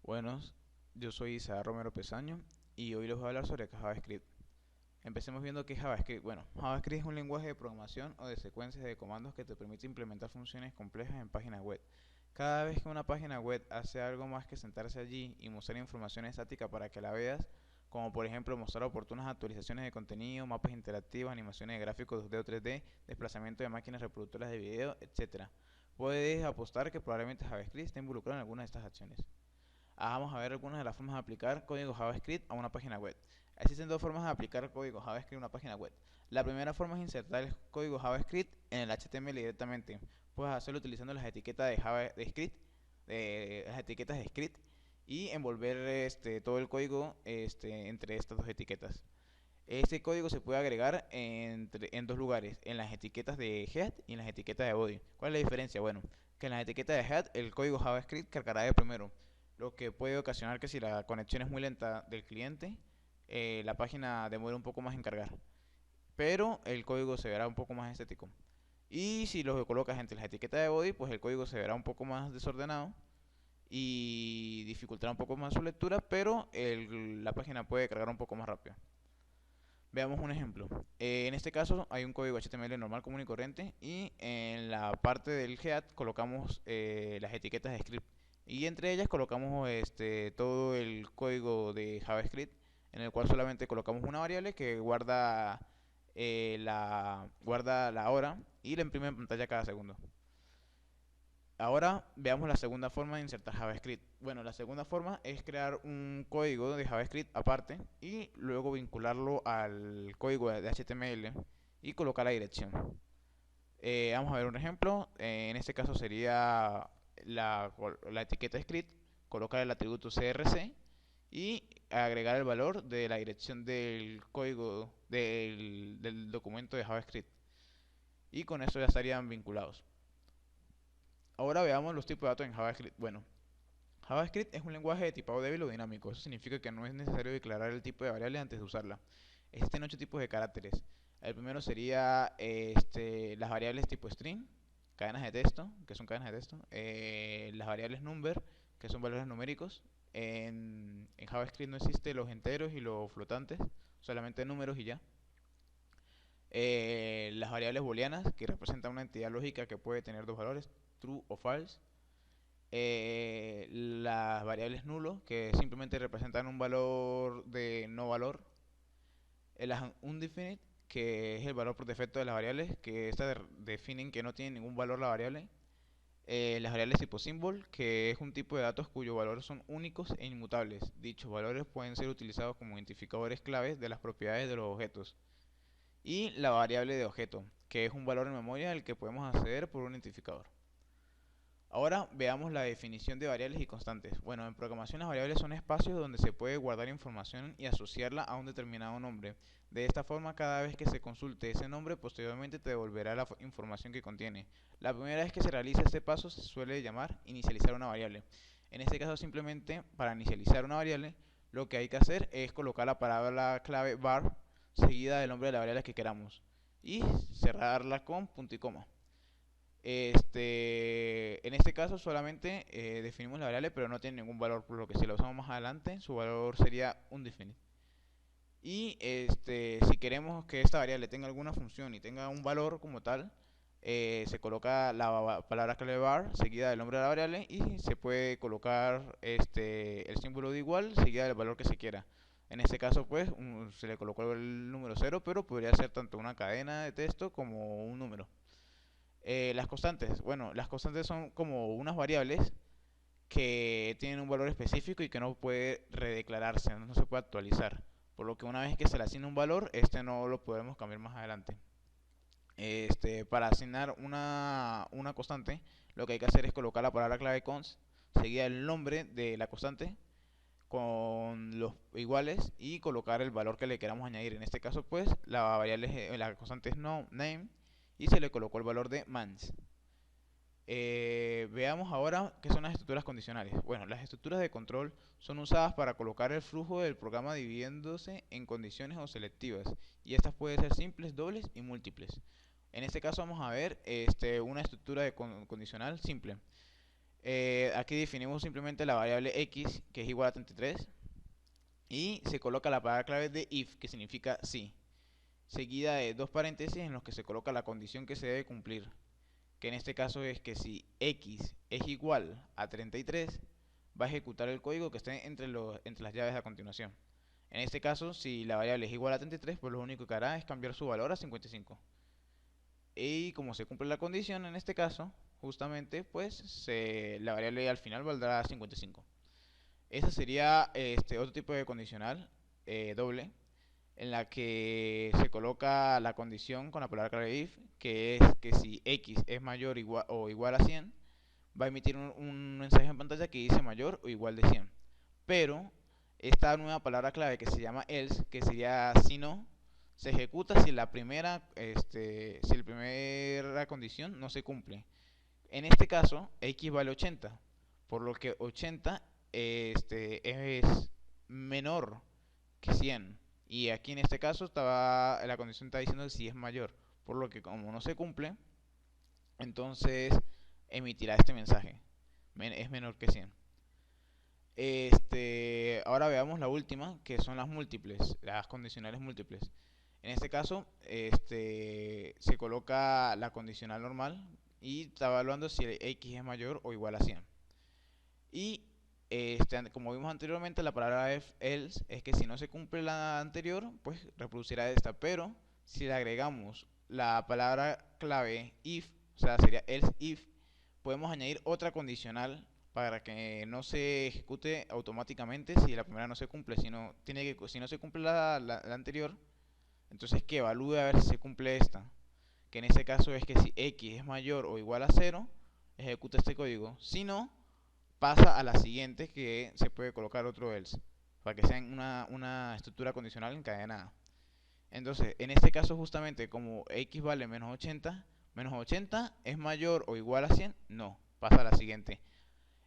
Buenos, yo soy Isaac Romero Pesaño y hoy les voy a hablar sobre JavaScript. Empecemos viendo qué es JavaScript. Bueno, JavaScript es un lenguaje de programación o de secuencias de comandos que te permite implementar funciones complejas en páginas web. Cada vez que una página web hace algo más que sentarse allí y mostrar información estática para que la veas, como por ejemplo mostrar oportunas actualizaciones de contenido, mapas interactivos, animaciones de gráficos 2D o 3D, desplazamiento de máquinas reproductoras de video, etc., puedes apostar que probablemente JavaScript esté involucrado en algunas de estas acciones. Vamos a ver algunas de las formas de aplicar código JavaScript a una página web. Existen dos formas de aplicar código JavaScript a una página web. La primera forma es insertar el código JavaScript en el HTML directamente. Puedes hacerlo utilizando las etiquetas de JavaScript, las etiquetas de script, y envolver todo el código entre estas dos etiquetas. Este código se puede agregar en dos lugares, en las etiquetas de head y en las etiquetas de body. ¿Cuál es la diferencia? Bueno, que en las etiquetas de head el código JavaScript cargará de primero, lo que puede ocasionar que si la conexión es muy lenta del cliente, la página demore un poco más en cargar, pero el código se verá un poco más estético. Y si lo colocas entre las etiquetas de body, pues el código se verá un poco más desordenado y dificultará un poco más su lectura, pero la página puede cargar un poco más rápido. Veamos un ejemplo. En este caso hay un código HTML normal, común y corriente, y en la parte del head colocamos las etiquetas de script, y entre ellas colocamos todo el código de JavaScript, en el cual solamente colocamos una variable que guarda la hora y la imprime en pantalla cada segundo. Ahora veamos la segunda forma de insertar JavaScript. Bueno, la segunda forma es crear un código de JavaScript aparte y luego vincularlo al código de HTML y colocar la dirección. Vamos a ver un ejemplo. En este caso sería la etiqueta script, colocar el atributo CRC y agregar el valor de la dirección del código del documento de JavaScript. Y con eso ya estarían vinculados. Ahora veamos los tipos de datos en JavaScript. Bueno, JavaScript es un lenguaje de tipado débil o dinámico. Eso significa que no es necesario declarar el tipo de variable antes de usarla. Existen 8 tipos de caracteres. El primero sería las variables tipo string, cadenas de texto, que son cadenas de texto. Las variables number, que son valores numéricos. En JavaScript no existen los enteros y los flotantes, solamente números y ya. Las variables booleanas, que representan una entidad lógica que puede tener dos valores, true o false. Las variables nulo, que simplemente representan un valor de no valor. Las undefinite, que es el valor por defecto de las variables, que estas definen que no tiene ningún valor la variable. Las variables tipo symbol, que es un tipo de datos cuyos valores son únicos e inmutables. Dichos valores pueden ser utilizados como identificadores claves de las propiedades de los objetos. Y la variable de objeto, que es un valor en memoria al que podemos acceder por un identificador. Ahora veamos la definición de variables y constantes. Bueno, en programación las variables son espacios donde se puede guardar información y asociarla a un determinado nombre. De esta forma, cada vez que se consulte ese nombre, posteriormente te devolverá la información que contiene. La primera vez que se realiza este paso se suele llamar inicializar una variable. En este caso, simplemente para inicializar una variable, lo que hay que hacer es colocar la palabra clave var seguida del nombre de la variable que queramos y cerrarla con punto y coma. En este caso solamente definimos la variable, pero no tiene ningún valor, por lo que si la usamos más adelante, su valor sería undefined. Y si queremos que esta variable tenga alguna función y tenga un valor como tal, se coloca la palabra clave var seguida del nombre de la variable y se puede colocar el símbolo de igual seguida del valor que se quiera. En este caso pues se le colocó el número 0, pero podría ser tanto una cadena de texto como un número. Las constantes, bueno, las constantes son como unas variables que tienen un valor específico y que no puede redeclararse, no se puede actualizar. Por lo que una vez que se le asigna un valor, no lo podemos cambiar más adelante. Para asignar una constante, lo que hay que hacer es colocar la palabra clave const, seguida del nombre de la constante con los iguales y colocar el valor que le queramos añadir. En este caso, pues, la constante es no name y se le colocó el valor de mans. Veamos ahora qué son las estructuras condicionales. Bueno, las estructuras de control son usadas para colocar el flujo del programa dividiéndose en condiciones o selectivas, y estas pueden ser simples, dobles y múltiples. En este caso vamos a ver una estructura condicional simple. Aquí definimos simplemente la variable x, que es igual a 33, y se coloca la palabra clave de if, que significa sí, seguida de dos paréntesis en los que se coloca la condición que se debe cumplir, que en este caso es que si x es igual a 33, va a ejecutar el código que esté entre las llaves a continuación. En este caso, si la variable es igual a 33, pues lo único que hará es cambiar su valor a 55. Y como se cumple la condición en este caso, justamente, pues la variable al final valdrá 55. Ese sería otro tipo de condicional doble, en la que se coloca la condición con la palabra clave if, que es que si x es mayor o igual a 100, va a emitir un mensaje en pantalla que dice mayor o igual de 100. Pero esta nueva palabra clave que se llama else, que sería si no, se ejecuta si si la primera condición no se cumple. En este caso, x vale 80, por lo que 80 es menor que 100. Y aquí en este caso la condición está diciendo que si es mayor, por lo que como no se cumple, entonces emitirá este mensaje. Es menor que 100. Ahora veamos la última, que son las múltiples, las condicionales múltiples. En este caso, se coloca la condicional normal y está evaluando si el x es mayor o igual a 100. Y como vimos anteriormente, la palabra else es que si no se cumple la anterior, pues reproducirá esta. Pero si le agregamos la palabra clave if, o sea, sería else if, podemos añadir otra condicional para que no se ejecute automáticamente si la primera no se cumple, si no se cumple la anterior, entonces que evalúe a ver si se cumple esta, que en este caso es que si x es mayor o igual a 0, ejecuta este código. Si no, pasa a la siguiente, que se puede colocar otro else, para que sea una estructura condicional encadenada. Entonces, en este caso justamente como x vale menos 80 es mayor o igual a 100, no, pasa a la siguiente.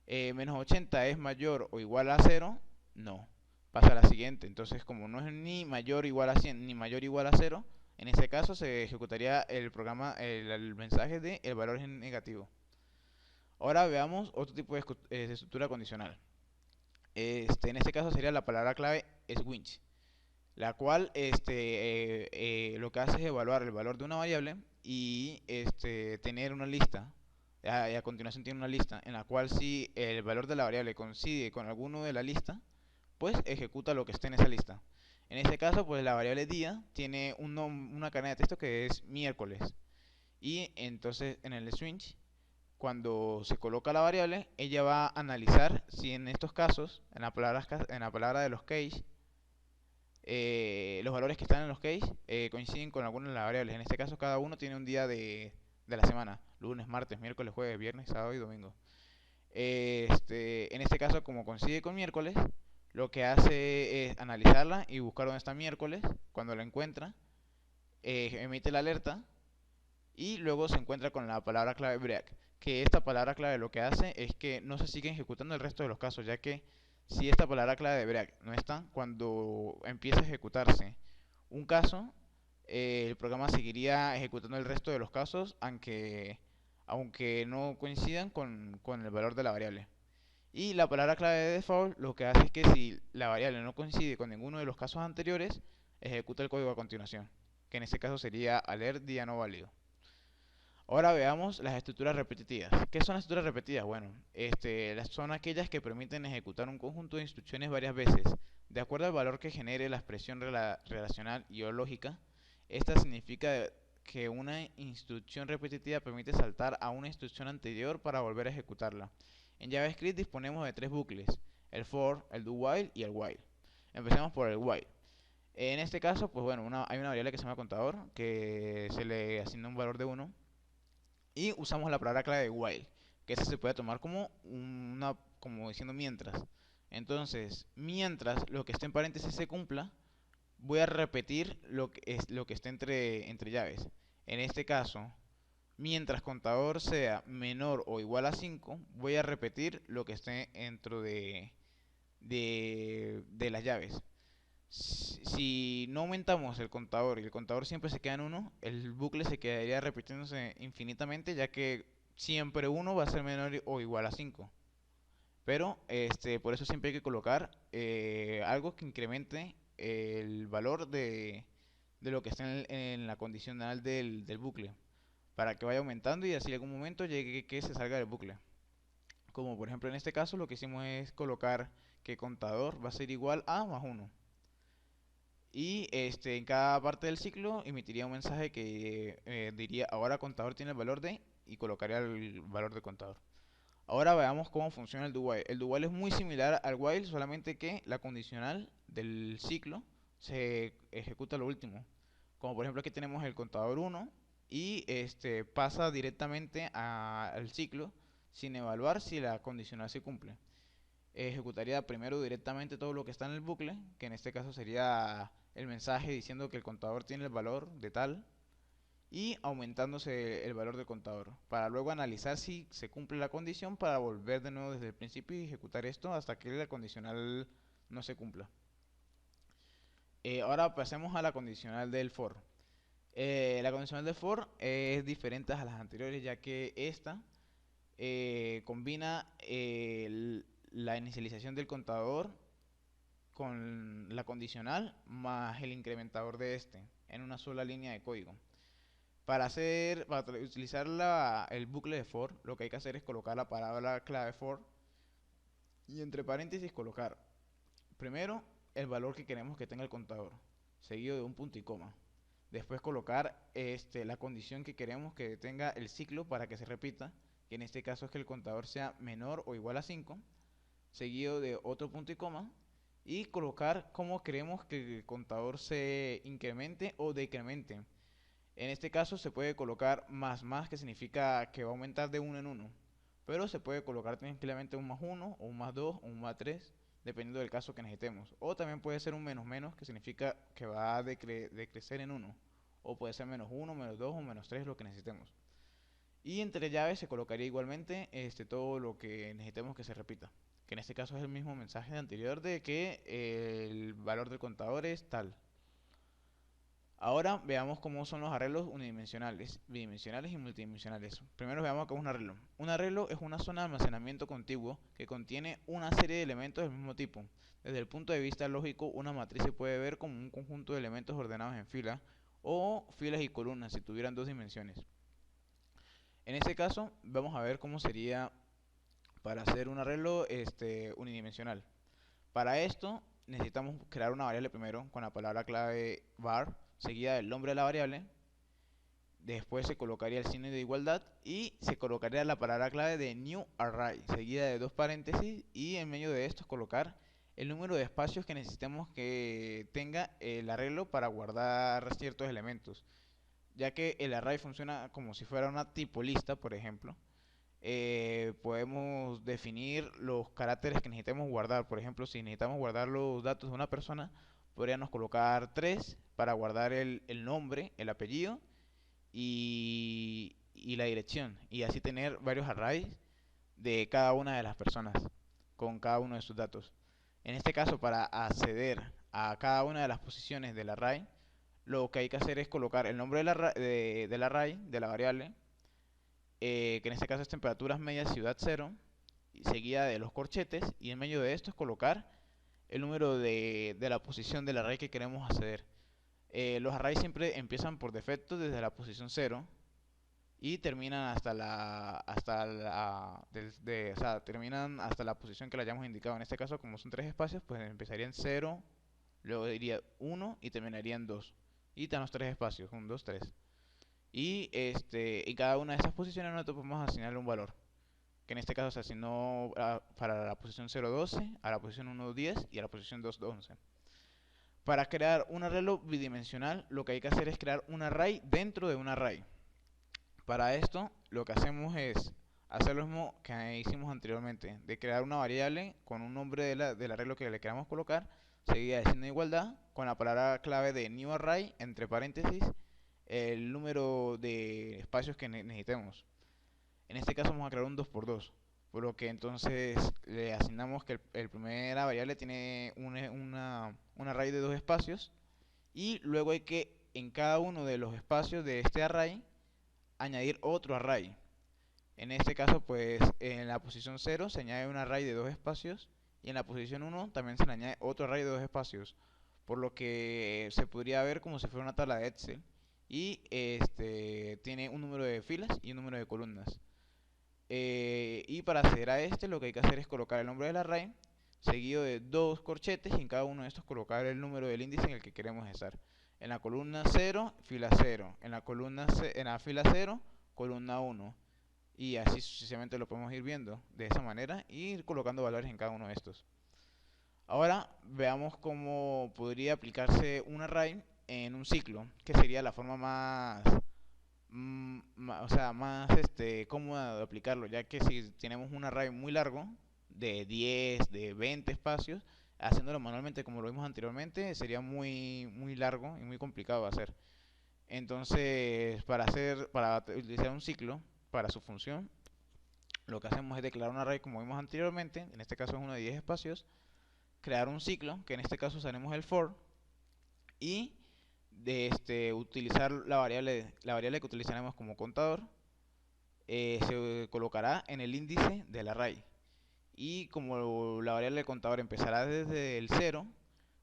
Menos 80 es mayor o igual a 0, no, pasa a la siguiente. Entonces, como no es ni mayor o igual a 100 ni mayor o igual a 0, en este caso se ejecutaría el mensaje de el valor es negativo. Ahora veamos otro tipo de estructura condicional. En este caso sería la palabra clave switch, la cual lo que hace es evaluar el valor de una variable y tener una lista. Y a continuación tiene una lista en la cual si el valor de la variable coincide con alguno de la lista, pues ejecuta lo que esté en esa lista. En este caso, pues la variable día tiene una cadena de texto que es miércoles. Y entonces en el switch, cuando se coloca la variable, ella va a analizar si en estos casos, en la palabra de los case, los valores que están en los case coinciden con algunas de las variables. En este caso, cada uno tiene un día de la semana: lunes, martes, miércoles, jueves, viernes, sábado y domingo. En este caso, como coincide con miércoles, lo que hace es analizarla y buscar dónde está miércoles. Cuando la encuentra, emite la alerta y luego se encuentra con la palabra clave break, que esta palabra clave lo que hace es que no se sigue ejecutando el resto de los casos, ya que si esta palabra clave de break no está, cuando empieza a ejecutarse un caso, el programa seguiría ejecutando el resto de los casos, aunque no coincidan con el valor de la variable. Y la palabra clave de default lo que hace es que si la variable no coincide con ninguno de los casos anteriores, ejecuta el código a continuación, que en este caso sería alert día no válido. Ahora veamos las estructuras repetitivas. ¿Qué son las estructuras repetidas? Bueno, son aquellas que permiten ejecutar un conjunto de instrucciones varias veces, de acuerdo al valor que genere la expresión relacional y o lógica. Esta significa que una instrucción repetitiva permite saltar a una instrucción anterior para volver a ejecutarla. En JavaScript disponemos de tres bucles: el for, el do while y el while. Empecemos por el while. En este caso, pues bueno, hay una variable que se llama contador, que se le asigna un valor de 1. Y usamos la palabra clave de while, que esa se puede tomar como diciendo mientras. Entonces, mientras lo que esté en paréntesis se cumpla, voy a repetir lo que esté entre llaves. En este caso, mientras contador sea menor o igual a 5, voy a repetir lo que esté dentro de las llaves. Si no aumentamos el contador y el contador siempre se queda en 1, el bucle se quedaría repitiéndose infinitamente, ya que siempre uno va a ser menor o igual a 5. Pero por eso siempre hay que colocar algo que incremente el valor de lo que está en la condicional del bucle, para que vaya aumentando y así en algún momento llegue que se salga del bucle. Como por ejemplo en este caso lo que hicimos es colocar que contador va a ser igual a más uno. Y en cada parte del ciclo emitiría un mensaje que diría ahora contador tiene el valor de, y colocaría el valor de contador. Ahora veamos cómo funciona el do while. El do while es muy similar al while, solamente que la condicional del ciclo se ejecuta lo último. Como por ejemplo aquí tenemos el contador 1 y pasa directamente al ciclo sin evaluar si la condicional se cumple. Ejecutaría primero directamente todo lo que está en el bucle, que en este caso sería el mensaje diciendo que el contador tiene el valor de tal y aumentándose el valor del contador, para luego analizar si se cumple la condición para volver de nuevo desde el principio y ejecutar esto hasta que la condicional no se cumpla. Ahora pasemos a la condicional del for. La condicional del for es diferente a las anteriores, ya que esta combina la inicialización del contador con la condicional más el incrementador de este en una sola línea de código. Para utilizar el bucle de for, lo que hay que hacer es colocar la palabra clave for y entre paréntesis colocar primero el valor que queremos que tenga el contador, seguido de un punto y coma. Después colocar la condición que queremos que tenga el ciclo para que se repita, que en este caso es que el contador sea menor o igual a 5, seguido de otro punto y coma, y colocar cómo queremos que el contador se incremente o decremente. En este caso se puede colocar más, que significa que va a aumentar de uno en uno. Pero se puede colocar tranquilamente un más 1, o un más 2, o un más 3, dependiendo del caso que necesitemos. O también puede ser un menos, que significa que va a decrecer en 1. O puede ser menos 1, menos 2 o menos 3, lo que necesitemos. Y entre llaves se colocaría igualmente todo lo que necesitemos que se repita. Que en este caso es el mismo mensaje anterior de que el valor del contador es tal. Ahora veamos cómo son los arreglos unidimensionales, bidimensionales y multidimensionales. Primero veamos qué es un arreglo. Un arreglo es una zona de almacenamiento contiguo que contiene una serie de elementos del mismo tipo. Desde el punto de vista lógico, una matriz se puede ver como un conjunto de elementos ordenados en fila o filas y columnas si tuvieran dos dimensiones. En este caso, vamos a ver cómo sería para hacer un arreglo unidimensional. Para esto necesitamos crear una variable primero con la palabra clave var, seguida del nombre de la variable. Después se colocaría el signo de igualdad y se colocaría la palabra clave de new array, seguida de dos paréntesis, y en medio de esto colocar el número de espacios que necesitemos que tenga el arreglo para guardar ciertos elementos, ya que el array funciona como si fuera una tipo lista, por ejemplo. Podemos definir los caracteres que necesitemos guardar. Por ejemplo, si necesitamos guardar los datos de una persona, podríamos colocar 3 para guardar el nombre, el apellido y la dirección. Y así tener varios arrays de cada una de las personas con cada uno de sus datos. En este caso, para acceder a cada una de las posiciones del array, lo que hay que hacer es colocar el nombre del array, de la variable, que en este caso es temperaturas medias ciudad 0, seguida de los corchetes, y en medio de esto es colocar el número de la posición del array que queremos acceder. Los arrays siempre empiezan por defecto desde la posición 0 y terminan o sea, terminan hasta la posición que le hayamos indicado. En este caso, como son tres espacios, pues empezaría en 0, luego iría 1 y terminaría en 2. Y tenemos tres espacios, 1, 2, 3. Y cada una de esas posiciones nosotros podemos asignarle un valor, que en este caso se asignó para la posición 0,12, a la posición 1,10 y a la posición 2,11. Para crear un arreglo bidimensional, lo que hay que hacer es crear un array dentro de un array. Para esto, lo que hacemos es hacer lo mismo que hicimos anteriormente, de crear una variable con un nombre del arreglo que le queramos colocar, seguida de signo de igualdad, con la palabra clave de new array, entre paréntesis, el número de espacios que necesitemos. En este caso vamos a crear un 2x2, por lo que entonces le asignamos que el primera variable tiene un array de dos espacios, y luego hay que en cada uno de los espacios de este array añadir otro array. En este caso, pues en la posición 0 se añade un array de dos espacios y en la posición 1 también se le añade otro array de dos espacios, por lo que se podría ver como si fuera una tabla de Excel y tiene un número de filas y un número de columnas. Y para acceder a lo que hay que hacer es colocar el nombre del array seguido de dos corchetes y en cada uno de estos colocar el número del índice en el que queremos estar. En la columna 0, fila 0. En la fila 0, columna 1. Y así sucesivamente lo podemos ir viendo de esa manera y ir colocando valores en cada uno de estos. Ahora veamos cómo podría aplicarse un array en un ciclo, que sería la forma más más cómoda de aplicarlo, ya que si tenemos un array muy largo, de 10 de 20 espacios, haciéndolo manualmente como lo vimos anteriormente, sería muy largo y muy complicado de hacer. Entonces, para utilizar un ciclo para su función, lo que hacemos es declarar un array como vimos anteriormente, en este caso es uno de 10 espacios, crear un ciclo, que en este caso usaremos el for, y utilizar la variable que utilizaremos como contador, se colocará en el índice del array. Y como la variable de contador empezará desde el 0,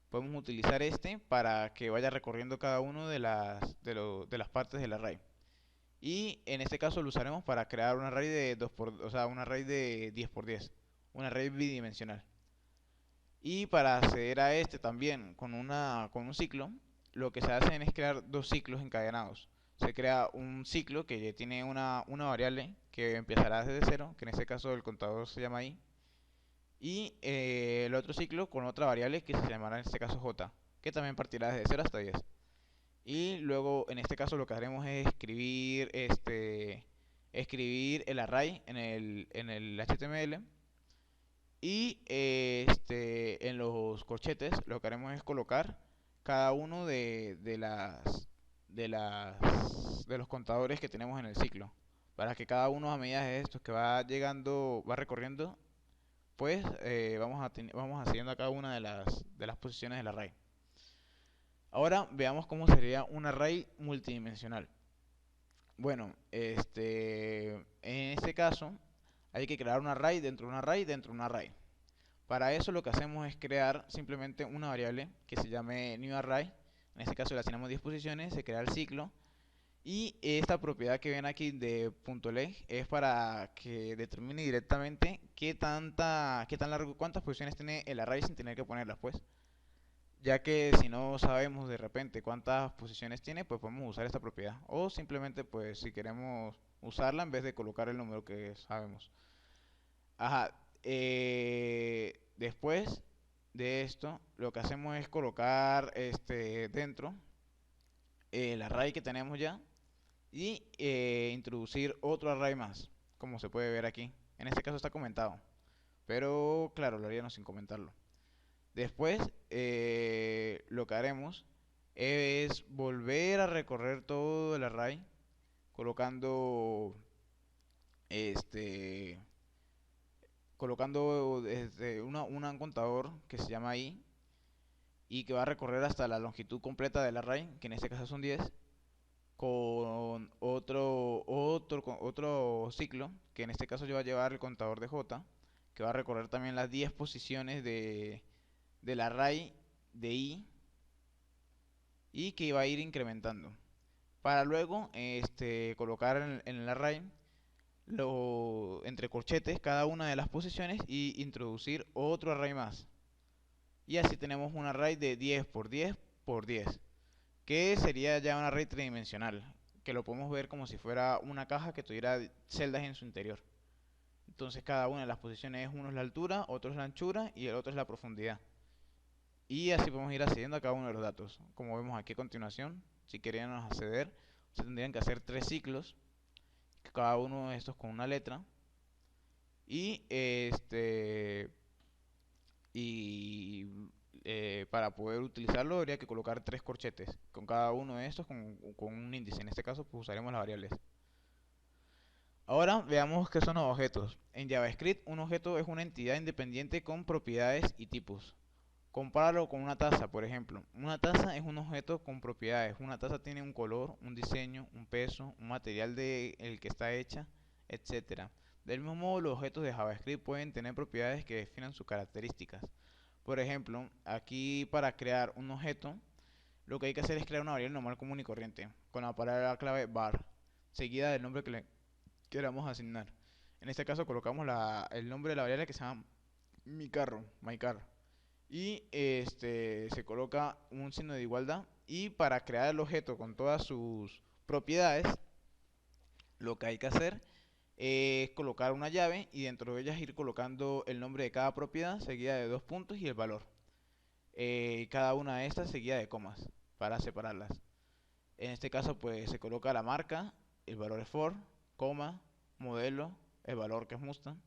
podemos utilizar para que vaya recorriendo cada uno de las partes del array. Y en este caso lo usaremos para crear un array de un array de 10 por 10, un array bidimensional. Y para acceder a también con un ciclo, lo que se hace es crear dos ciclos encadenados. Se crea un ciclo que tiene una variable que empezará desde 0, que en este caso el contador se llama i, y el otro ciclo con otra variable que se llamará en este caso j, que también partirá desde 0 hasta 10. Y luego en este caso lo que haremos es escribir el array en el HTML. Y en los corchetes lo que haremos es colocar cada uno de los contadores que tenemos en el ciclo, para que cada uno a medida de estos que va llegando, va recorriendo, pues vamos haciendo a cada una de las posiciones del array. Ahora veamos cómo sería un array multidimensional. Bueno, en este caso hay que crear un array dentro de un array dentro de un array. Para eso lo que hacemos es crear simplemente una variable que se llame newArray. En este caso le asignamos 10 posiciones, se crea el ciclo. Y esta propiedad que ven aquí de .leg es para que determine directamente qué tan largo, cuántas posiciones tiene el array sin tener que ponerlas, pues. Ya que si no sabemos de repente cuántas posiciones tiene, pues podemos usar esta propiedad. O simplemente, pues, si queremos usarla en vez de colocar el número que sabemos. Ajá. Después de esto, lo que hacemos es colocar dentro el array que tenemos ya y introducir otro array más, como se puede ver aquí. En este caso está comentado, pero claro, lo haríamos sin comentarlo. Después, lo que haremos es volver a recorrer todo el array colocando un contador que se llama i y que va a recorrer hasta la longitud completa del array, que en este caso son 10, con otro ciclo, que en este caso va a llevar el contador de j, que va a recorrer también las 10 posiciones del array de i y que va a ir incrementando. Para luego colocar en el array entre corchetes cada una de las posiciones y introducir otro array más. Y así tenemos un array de 10 por 10 por 10, que sería ya un array tridimensional, que lo podemos ver como si fuera una caja que tuviera celdas en su interior. Entonces cada una de las posiciones, uno es la altura, otro es la anchura y el otro es la profundidad. Y así podemos ir accediendo a cada uno de los datos. Como vemos aquí a continuación, si queríamos acceder, se tendrían que hacer 3 ciclos, cada uno de estos con una letra. Y para poder utilizarlo habría que colocar 3 corchetes, con cada uno de estos con un índice. En este caso pues usaremos las variables. Ahora veamos qué son los objetos. En JavaScript un objeto es una entidad independiente con propiedades y tipos. Compáralo con una taza, por ejemplo. Una taza es un objeto con propiedades. Una taza tiene un color, un diseño, un peso, un material del que está hecha etcétera. Del mismo modo, los objetos de JavaScript pueden tener propiedades que definan sus características. Por ejemplo, aquí para crear un objeto, lo que hay que hacer es crear una variable normal común y corriente, con la palabra clave var, seguida del nombre que le queramos asignar. En este caso colocamos el nombre de la variable que se llama mi carro, my car. Y se coloca un signo de igualdad. Y para crear el objeto con todas sus propiedades, lo que hay que hacer es colocar una llave y dentro de ellas ir colocando el nombre de cada propiedad seguida de dos puntos y el valor. Cada una de estas seguida de comas para separarlas. En este caso pues se coloca la marca, el valor es Ford, coma, modelo, el valor que es Mustang,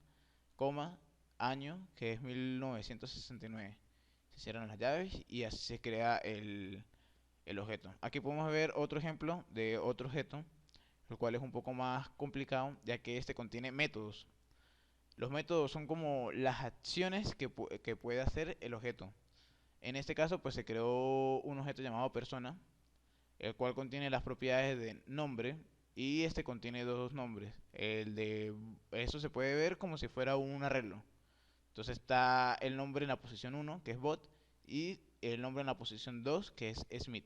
coma, año que es 1969. Se cierran las llaves y así se crea el objeto. Aquí podemos ver otro ejemplo de otro objeto, el cual es un poco más complicado ya que este contiene métodos. Los métodos son como las acciones que puede hacer el objeto. En este caso pues se creó un objeto llamado persona, el cual contiene las propiedades de nombre y este contiene dos nombres. El de eso se puede ver como si fuera un arreglo. Entonces está el nombre en la posición 1, que es bot, y el nombre en la posición 2, que es Smith.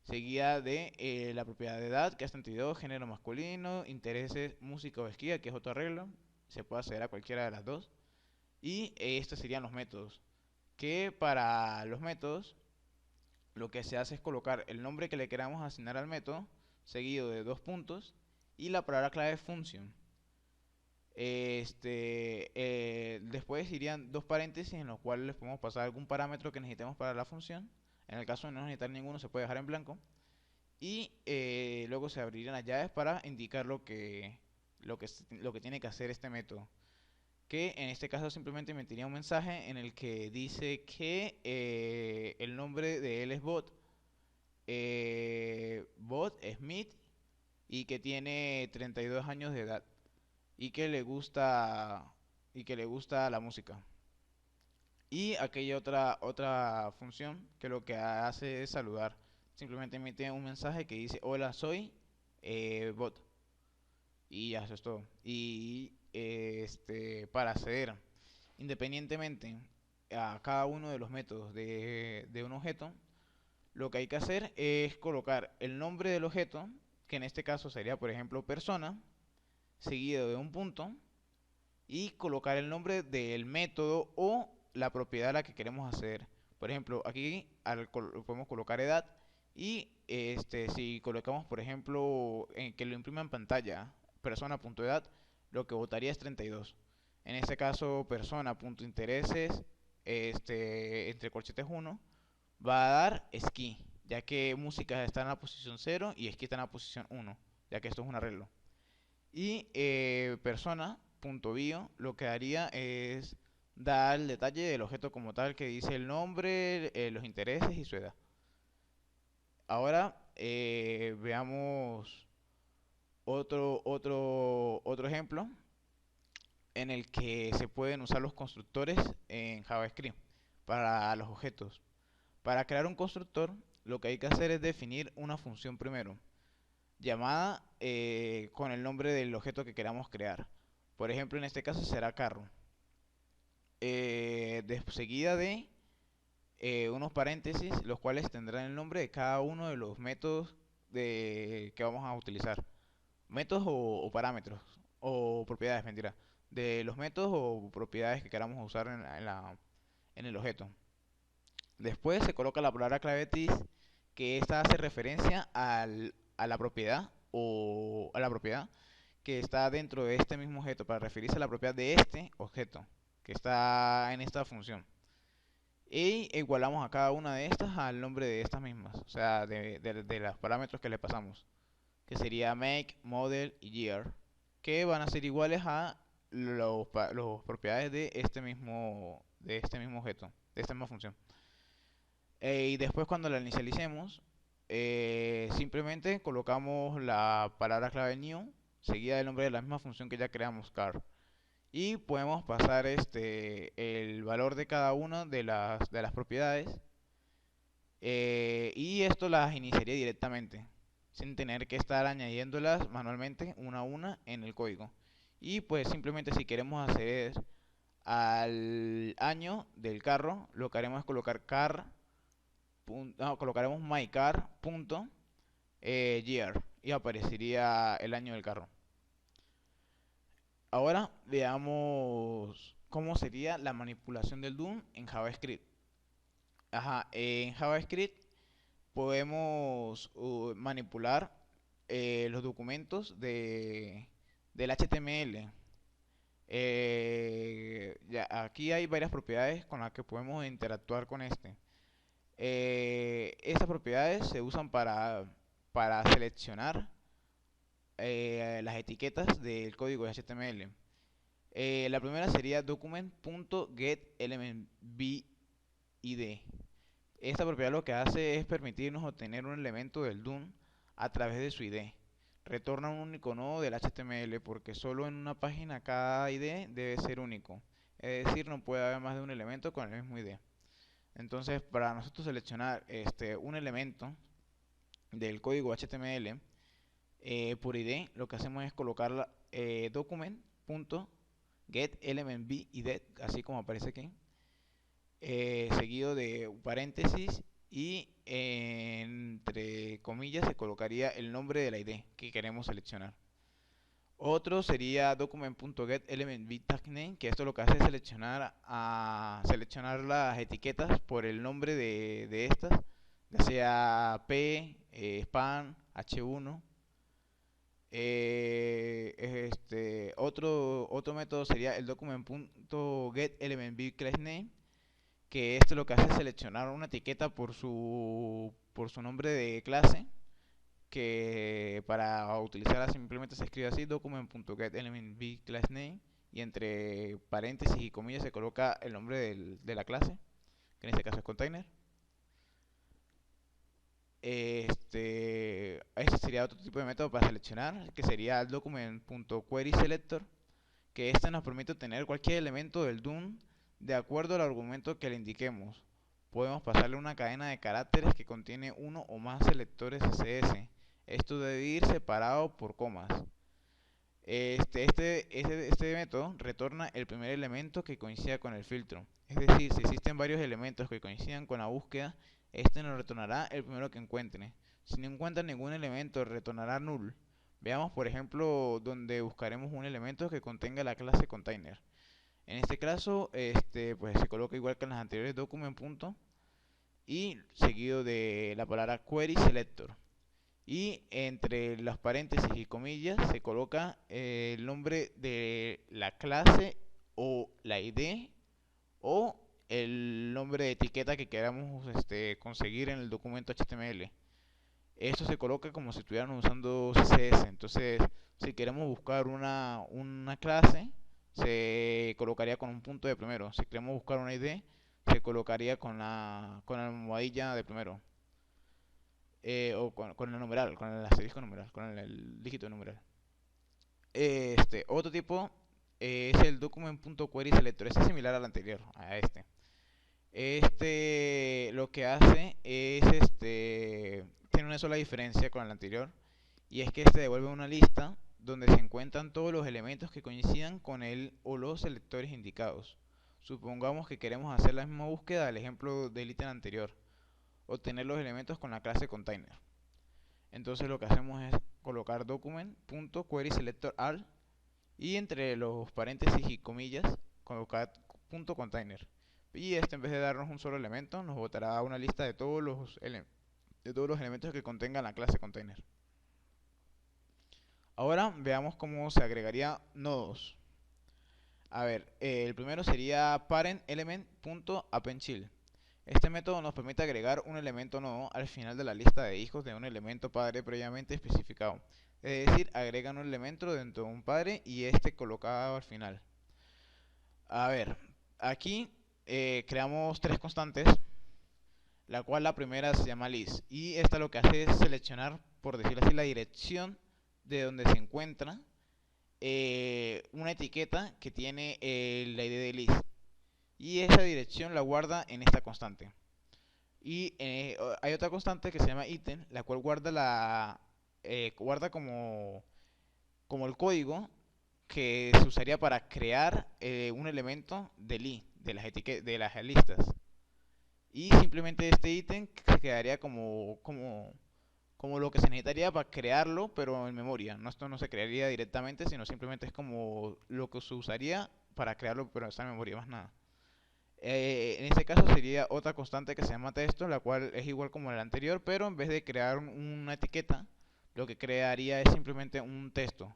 Seguida de la propiedad de edad, que es 32, género masculino, intereses, música o esquí, que es otro arreglo. Se puede acceder a cualquiera de las dos. Y estos serían los métodos. Que para los métodos, lo que se hace es colocar el nombre que le queramos asignar al método, seguido de dos puntos, y la palabra clave function. Después irían dos paréntesis en los cuales les podemos pasar algún parámetro que necesitemos para la función. En el caso de no necesitar ninguno, se puede dejar en blanco. Y luego se abrirían las llaves para indicar lo que tiene que hacer este método. Que en este caso simplemente emitiría un mensaje en el que dice que el nombre de él es bot, bot Smith, y que tiene 32 años de edad y que le gusta la música. Y aquella otra función que lo que hace es saludar. Simplemente emite un mensaje que dice hola soy bot. Y ya, eso es todo. Y para acceder independientemente a cada uno de los métodos de un objeto, lo que hay que hacer es colocar el nombre del objeto, que en este caso sería por ejemplo persona, seguido de un punto, y colocar el nombre del método o la propiedad a la que queremos acceder. Por ejemplo, aquí podemos colocar edad y si colocamos por ejemplo que lo imprima en pantalla persona.edad, lo que votaría es 32. En este caso persona.intereses entre corchetes 1 va a dar esquí, ya que música está en la posición 0 y esquí está en la posición 1, ya que esto es un arreglo. Y persona.bio lo que haría es dar el detalle del objeto como tal, que dice el nombre, los intereses y su edad. Ahora veamos otro ejemplo en el que se pueden usar los constructores en JavaScript para los objetos. Para crear un constructor, lo que hay que hacer es definir una función primero, llamada con el nombre del objeto que queramos crear. Por ejemplo, en este caso será carro. Seguida de unos paréntesis, los cuales tendrán el nombre de cada uno de los métodos que vamos a utilizar. Métodos o parámetros, o propiedades, mentira. De los métodos o propiedades que queramos usar en el objeto. Después se coloca la palabra clave this, que esta hace referencia a la propiedad o a la propiedad que está dentro de este mismo objeto para referirse a la propiedad de este objeto que está en esta función. Y igualamos a cada una de estas al nombre de estas mismas, o sea, de los parámetros que le pasamos, que sería make, model y year, que van a ser iguales a los propiedades de este mismo objeto, de esta misma función. Y después cuando la inicialicemos, simplemente colocamos la palabra clave new seguida del nombre de la misma función que ya creamos, car. Y podemos pasar el valor de cada una de las propiedades, y esto las iniciaría directamente. sin tener que estar añadiéndolas manualmente una a una en el código. Y pues simplemente si queremos acceder al año del carro, lo que haremos es colocar colocaremos mycar.year y aparecería el año del carro. Ahora veamos cómo sería la manipulación del DOM en JavaScript. En JavaScript podemos manipular los documentos del HTML. Aquí hay varias propiedades con las que podemos interactuar con este. Estas propiedades se usan para seleccionar las etiquetas del código de HTML. La primera sería document.getElementBid. Esta propiedad lo que hace es permitirnos obtener un elemento del DOM a través de su ID. Retorna un único nodo del HTML porque solo en una página cada ID debe ser único. Es decir, no puede haber más de un elemento con el mismo ID. Entonces, para nosotros seleccionar un elemento del código HTML por ID, lo que hacemos es colocar document.getElementBid, así como aparece aquí, seguido de un paréntesis y entre comillas se colocaría el nombre de la ID que queremos seleccionar. Otro sería document.getElementBidTagName, que esto lo que hace es seleccionar las etiquetas por el nombre de estas, ya sea P, span, H1. Otro método sería el document.getElementBidClassName, que esto lo que hace es seleccionar una etiqueta por su nombre de clase, que para utilizarla simplemente se escribe así, document.getElementBidClassName, y entre paréntesis y comillas se coloca el nombre de la clase, que en este caso es container. Este sería otro tipo de método para seleccionar, que sería el document.querySelector, que este nos permite obtener cualquier elemento del DOM de acuerdo al argumento que le indiquemos. Podemos pasarle una cadena de caracteres que contiene uno o más selectores CSS. Esto debe ir separado por comas. Este método retorna el primer elemento que coincida con el filtro. Es decir, si existen varios elementos que coincidan con la búsqueda, este nos retornará el primero que encuentre. Si no encuentra ningún elemento, retornará null. Veamos, por ejemplo, donde buscaremos un elemento que contenga la clase container. En este caso, pues se coloca igual que en las anteriores, document. Y seguido de la palabra query selector. Y entre los paréntesis y comillas se coloca el nombre de la clase o la ID o el nombre de etiqueta que queramos conseguir en el documento HTML. Esto se coloca como si estuviéramos usando CSS. Entonces, si queremos buscar una clase, se colocaría con un punto de primero. Si queremos buscar una ID, se colocaría con la almohadilla de primero. O con el numeral, con el asterisco numeral, con el dígito numeral. Otro tipo es el document.querySelector. Este es similar al anterior, a este. Lo que hace es tiene una sola diferencia con el anterior, y es que devuelve una lista donde se encuentran todos los elementos que coincidan con el o los selectores indicados. Supongamos que queremos hacer la misma búsqueda del ejemplo del ítem anterior, obtener los elementos con la clase container. Entonces lo que hacemos es colocar document.querySelectorAll y entre los paréntesis y comillas colocar .container. Y en vez de darnos un solo elemento, nos botará una lista de todos los elementos que contengan la clase container. Ahora veamos cómo se agregaría nodos. A ver, el primero sería parentElement.appendChild. Este método nos permite agregar un elemento nodo al final de la lista de hijos de un elemento padre previamente especificado. Es decir, agregan un elemento dentro de un padre y colocado al final. A ver, aquí creamos tres constantes, la cual la primera se llama list, y esta lo que hace es seleccionar, por decirlo así, la dirección de donde se encuentra una etiqueta que tiene la ID de list, y esa dirección la guarda en esta constante. Y hay otra constante que se llama item, la cual guarda guarda como el código que se usaría para crear un elemento del i, de las listas. Y simplemente este ítem se quedaría como lo que se necesitaría para crearlo, pero en memoria. No, esto no se crearía directamente, sino simplemente es como lo que se usaría para crearlo, pero está en memoria, más nada. En este caso sería otra constante que se llama texto, la cual es igual como la anterior, pero en vez de crear una etiqueta, lo que crearía es simplemente un texto,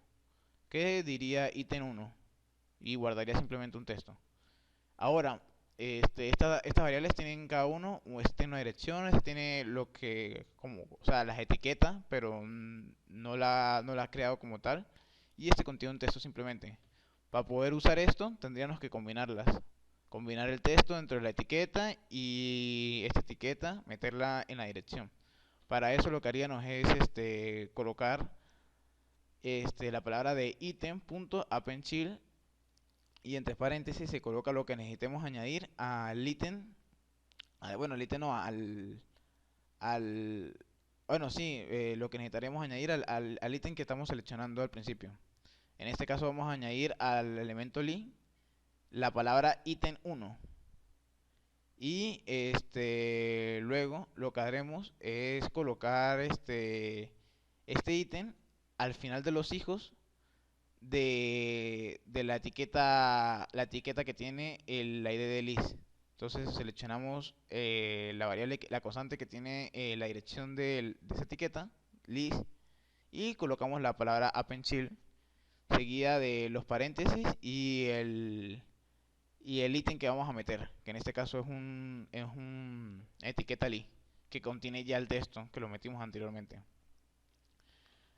que diría ítem 1 y guardaría simplemente un texto. Ahora, estas variables tienen cada uno, este tiene una dirección, este tiene lo que, como, o sea, las etiquetas, pero no la ha creado como tal, y este contiene un texto simplemente. Para poder usar esto, tendríamos que combinarlas. Combinar el texto dentro de la etiqueta y esta etiqueta meterla en la dirección. Para eso lo que haríamos es colocar la palabra de item.appendchild y entre paréntesis se coloca lo que necesitemos añadir al ítem. Bueno, el ítem no, al bueno, sí, lo que necesitaremos añadir al ítem que estamos seleccionando al principio. En este caso vamos a añadir al elemento li la palabra ítem 1. Y luego lo que haremos es colocar este ítem al final de los hijos de la etiqueta que tiene la ID de list. Entonces seleccionamos la variable, la constante que tiene la dirección de esa etiqueta, list, y colocamos la palabra appendchild seguida de los paréntesis y el ítem que vamos a meter, que en este caso es un etiqueta list que contiene ya el texto que lo metimos anteriormente.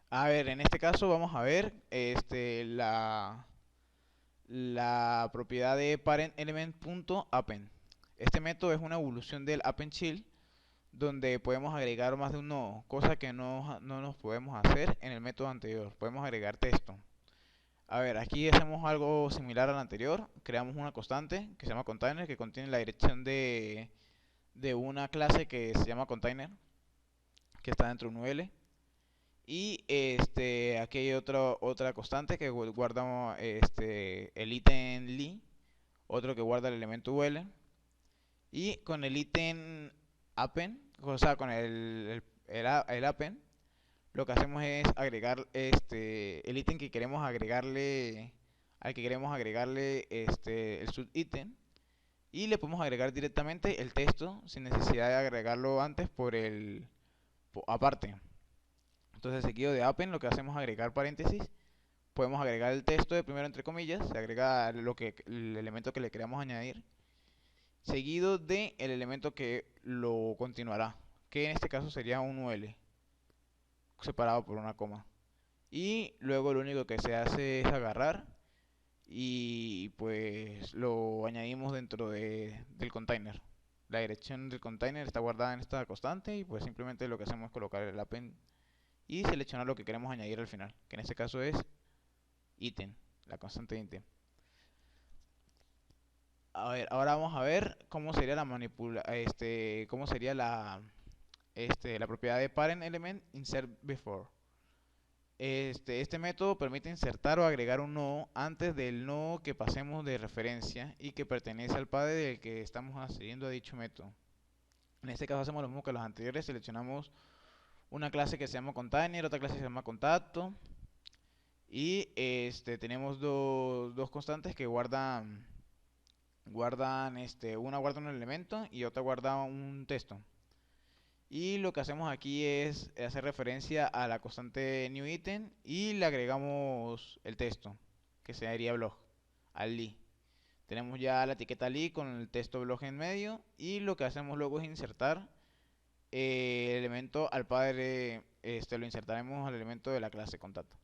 A ver, en este caso vamos a ver la propiedad de parentElement.append. Este método es una evolución del appendChild donde podemos agregar más de un nodo, cosa que no nos podemos hacer en el método anterior. Podemos agregar texto. A ver, aquí hacemos algo similar al anterior. Creamos una constante que se llama container, que contiene la dirección de una clase que se llama container, que está dentro de un UL. Y aquí hay otra constante que guarda el ítem li, otro que guarda el elemento ul. Y con el ítem append, o sea, con el append, lo que hacemos es agregar el ítem que queremos agregarle, al que queremos agregarle el subítem. Y le podemos agregar directamente el texto sin necesidad de agregarlo antes aparte. Entonces, seguido de append, lo que hacemos es agregar paréntesis. Podemos agregar el texto de primero entre comillas, se agrega el elemento que le queramos añadir, seguido de el elemento que lo continuará, que en este caso sería un UL, separado por una coma. Y luego lo único que se hace es agarrar y pues lo añadimos dentro del container. La dirección del container está guardada en esta constante y pues simplemente lo que hacemos es colocar el append y seleccionar lo que queremos añadir al final, que en este caso es ítem, la constante ítem. A ver, ahora vamos a ver cómo sería cómo sería la propiedad de parentElement insert before. Este método permite insertar o agregar un nodo antes del nodo que pasemos de referencia y que pertenece al padre del que estamos accediendo a dicho método. En este caso hacemos lo mismo que los anteriores, seleccionamos una clase que se llama container, otra clase que se llama contacto y tenemos dos constantes que guardan una guarda un elemento y otra guarda un texto. Y lo que hacemos aquí es hacer referencia a la constante newItem y le agregamos el texto, que sería blog, al li. Tenemos ya la etiqueta li con el texto blog en medio y lo que hacemos luego es insertar el elemento al padre, lo insertaremos al elemento de la clase contacto.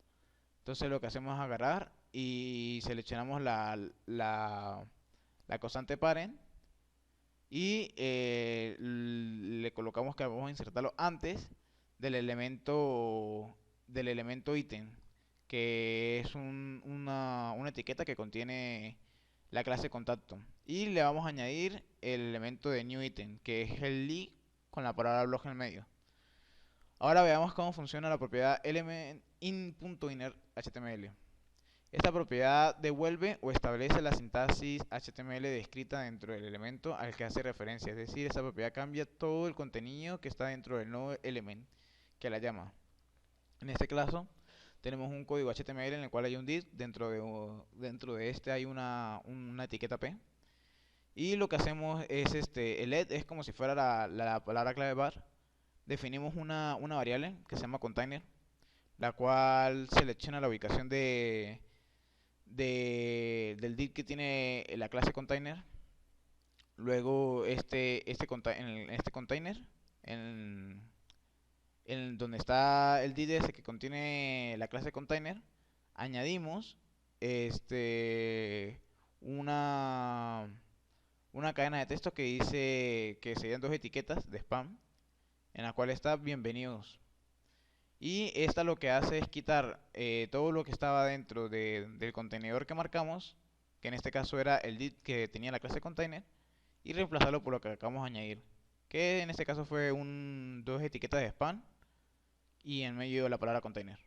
Entonces lo que hacemos es agarrar y seleccionamos la constante parent y le colocamos que vamos a insertarlo antes del elemento ítem, que es una etiqueta que contiene la clase contacto, y le vamos a añadir el elemento de new item, que es el li con la palabra blog en el medio. Ahora veamos cómo funciona la propiedad element_in.innerHTML. Esta propiedad devuelve o establece la sintaxis HTML descrita dentro del elemento al que hace referencia. Es decir, esta propiedad cambia todo el contenido que está dentro del nodo element que la llama. En este caso, tenemos un código HTML en el cual hay un div, dentro de este hay una etiqueta P. Y lo que hacemos es, el let es como si fuera la palabra clave var. Definimos una variable que se llama container, la cual selecciona la ubicación del div que tiene la clase container. Luego en este container, en, en donde está el div ese que contiene la clase container, añadimos una, una cadena de texto que dice que serían dos etiquetas de spam, en la cual está bienvenidos. Y esta lo que hace es quitar todo lo que estaba dentro del contenedor que marcamos, que en este caso era el div que tenía la clase container, y reemplazarlo por lo que acabamos de añadir, que en este caso fue dos etiquetas de spam y en medio de la palabra container.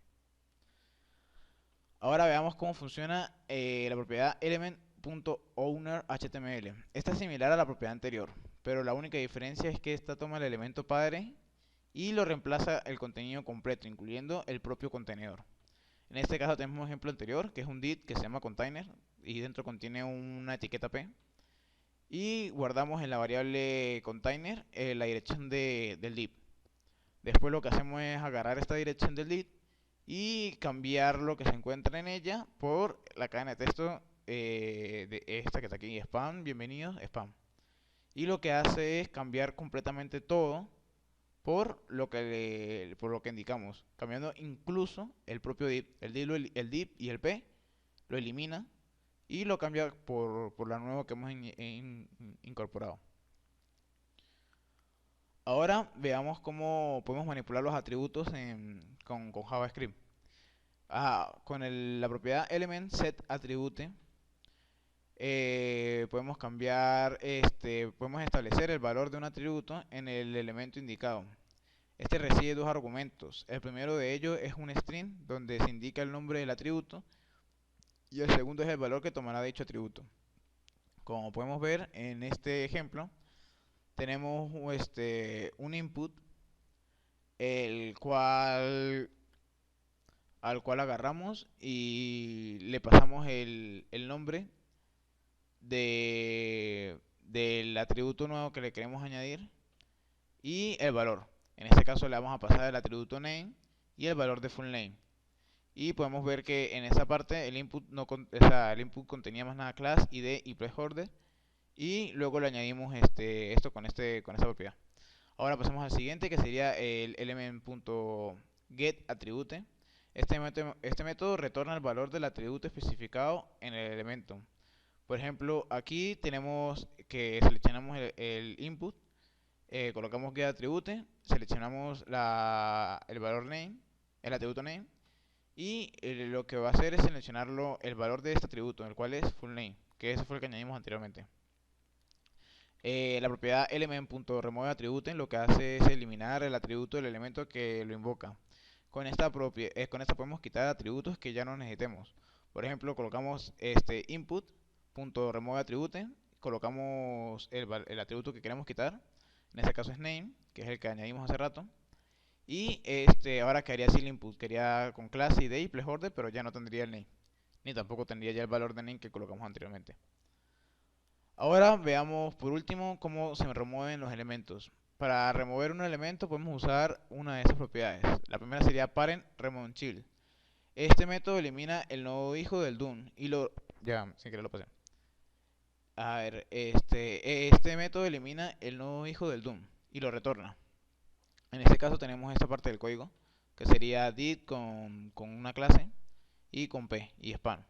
Ahora veamos cómo funciona la propiedad element.ownerHTML. Esta es similar a la propiedad anterior, pero la única diferencia es que esta toma el elemento padre y lo reemplaza el contenido completo, incluyendo el propio contenedor. En este caso tenemos un ejemplo anterior, que es un div que se llama container y dentro contiene una etiqueta P. Y guardamos en la variable container la dirección del div. Después lo que hacemos es agarrar esta dirección del div y cambiar lo que se encuentra en ella por la cadena de texto de esta que está aquí, spam, bienvenidos, spam. Y lo que hace es cambiar completamente todo por lo que indicamos, cambiando incluso el propio div. El div y el p lo elimina y lo cambia por la nueva que hemos incorporado. Ahora veamos cómo podemos manipular los atributos con JavaScript. Con la propiedad element set attribute podemos cambiar, podemos establecer el valor de un atributo en el elemento indicado. Este recibe dos argumentos. El primero de ellos es un string donde se indica el nombre del atributo y el segundo es el valor que tomará dicho atributo. Como podemos ver en este ejemplo, tenemos un input el cual al cual agarramos y le pasamos el nombre del atributo nuevo que le queremos añadir y el valor. En este caso le vamos a pasar el atributo name y el valor de full name. Y podemos ver que en esa parte el input el input contenía más nada class, id y placeholder. Y luego le añadimos esto con esta propiedad. Ahora pasamos al siguiente, que sería el element.getAttribute. Este método retorna el valor del atributo especificado en el elemento. Por ejemplo, aquí tenemos que seleccionamos el input, colocamos getAttribute, seleccionamos el valor name, el atributo name, y lo que va a hacer es seleccionarlo el valor de este atributo, el cual es full name, que ese fue el que añadimos anteriormente. La propiedad element.removeAttribute lo que hace es eliminar el atributo del elemento que lo invoca. Con esta podemos quitar atributos que ya no necesitemos. Por ejemplo, colocamos input.removeAttribute, colocamos el atributo que queremos quitar, en este caso es name, que es el que añadimos hace rato. Y ahora quedaría así el input, quedaría con clase, id y placeholder, pero ya no tendría el name, ni tampoco tendría ya el valor de name que colocamos anteriormente. Ahora veamos por último cómo se remueven los elementos. Para remover un elemento podemos usar una de esas propiedades. La primera sería parent remove child. Este método elimina el nodo hijo del DOM y lo... Ya, sin querer lo pasé. A ver, este método elimina el nodo hijo del DOM y lo retorna. En este caso tenemos esta parte del código, que sería did con una clase y con p y span.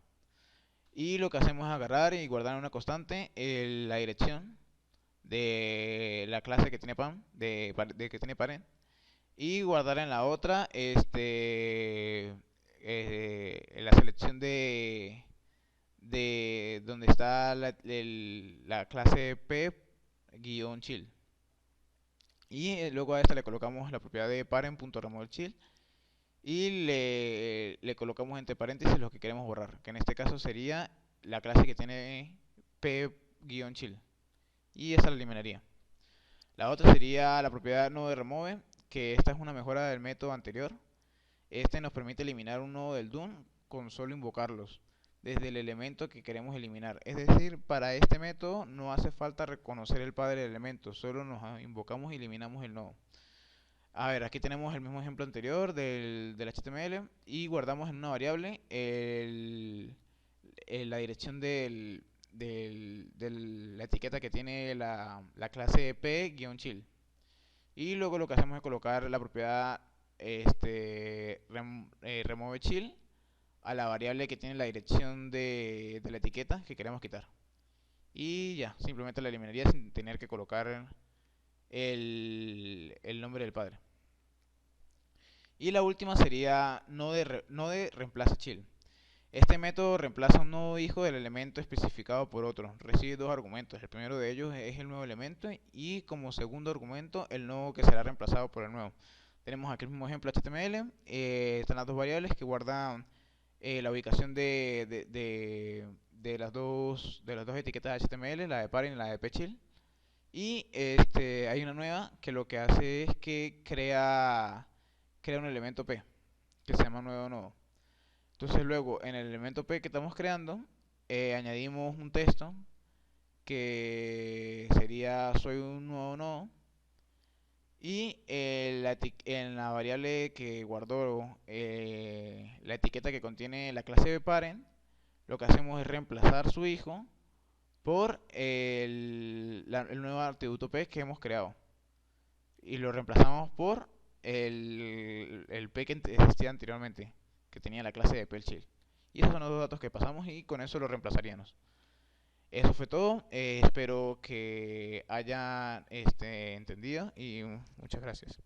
Y lo que hacemos es agarrar y guardar en una constante la dirección de la clase que tiene que tiene parent, y guardar en la otra la selección de donde está la clase p-child. Y luego a esta le colocamos la propiedad de parent.removeChild y le colocamos entre paréntesis lo que queremos borrar, que en este caso sería la clase que tiene p-child, y esa la eliminaría. La otra sería la propiedad nodo de remove, que esta es una mejora del método anterior. Este nos permite eliminar un nodo del DOM con solo invocarlos desde el elemento que queremos eliminar. Es decir, para este método no hace falta reconocer el padre del elemento, solo nos invocamos y eliminamos el nodo. A ver, aquí tenemos el mismo ejemplo anterior del HTML y guardamos en una variable la dirección de la etiqueta que tiene la clase p-child. Y luego lo que hacemos es colocar la propiedad remove child a la variable que tiene la dirección de la etiqueta que queremos quitar. Y ya, simplemente la eliminaría sin tener que colocar el nombre del padre. Y la última sería node reemplaza child. Este método reemplaza un nodo hijo del elemento especificado por otro. Recibe dos argumentos. El primero de ellos es el nuevo elemento y como segundo argumento el nodo que será reemplazado por el nuevo. Tenemos aquí el mismo ejemplo HTML. Están las dos variables que guardan la ubicación de las dos etiquetas HTML, la de parent y la de pchild. Y hay una nueva que lo que hace es que crea un elemento P que se llama nuevo nodo. Entonces luego en el elemento P que estamos creando añadimos un texto que sería soy un nuevo nodo y en la variable que guardó la etiqueta que contiene la clase de parent, lo que hacemos es reemplazar su hijo por el nuevo atributo P que hemos creado y lo reemplazamos por el P que existía anteriormente, que tenía la clase de pchild. Y esos son los dos datos que pasamos y con eso lo reemplazaríamos. Eso fue todo. Espero que hayan entendido y muchas gracias.